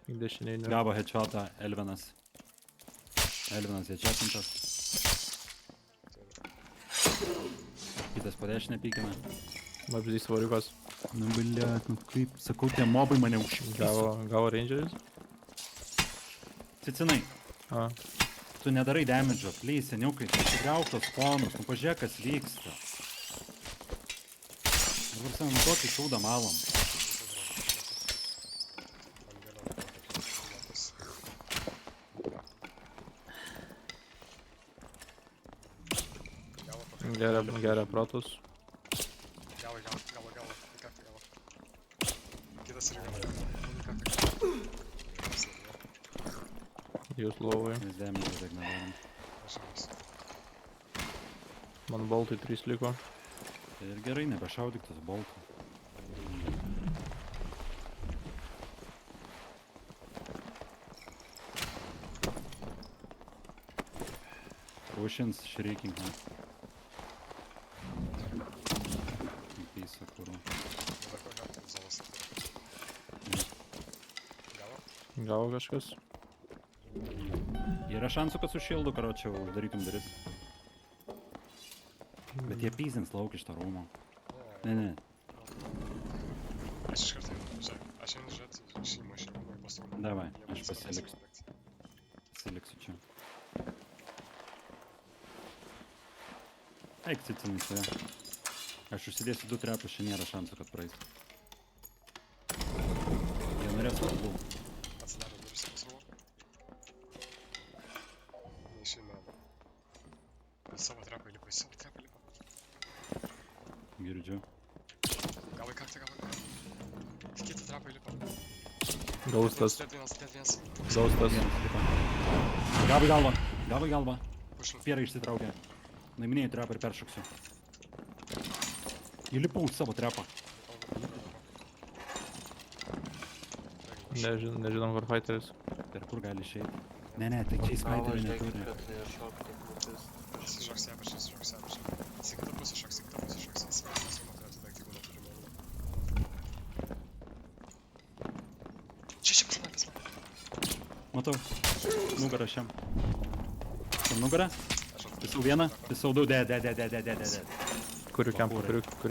Į dešinę. Gavo headshotą Elvinas. Elvinas headshotintas. Kitas po dešinę pykina. Mabzdys variukas. Nu, blėt, nu kaip, sakau, tie mobai mane užšypso. Gavo rangeris. Cicinai, A. tu nedarai damage'o, please, seniukai, sugriauk tos spawnus, nu pažiūrėk, kas vyksta. Dabar sen, nu tokį šaudą malom. Geria protus. Gavo. Kitas irgi gavo. Jūs lovai. Mes damage'o tiek nedarom. Man boltai 3 liko. Tai ir gerai, nebešaudyk tos boltų. Rušins šreikink. Pisa, kur. Gavo kažkas. Yra šansų, kad su šildu, karočią, uždarytum duris. Bet jie pyzins lauk iš to rūmo. Ne. Aš iš karto aš einu žiūrėti šeimą ir pasaulį. Davai, aš pasiliksiu. Pasiliksiu čia. Eik, cicinai save. Aš užsidėsiu 2 trepus, čia nėra šansų, kad praeis. Jie norės svarbu. Atsidaro duris pasaulo. Neišeina. Savo trepą lipo. Girdžiu. Gavo į kaktą. Kitą trepą lipo. Gaustas. Dead vienas. Gaustas. Gavo į galvą. Pušinu. Pierą išsitraukė. Naiminėjau trepą ir peršoksiu. Įlipau į savo trepą. Nežinom, kur fighteris. Per kur gali išeiti? Ne, tai čia įskaiterių neturi. Šoks ją pačias. Į kitą pusę šoks. Svarbu turėtų degti, jeigu neturi mėlų. Čia pasinakęs man. Matau. Nugarą šiam. Šiam nugarą? Pisau vieną, pisau 2, de. Kuriu kempą, kuriu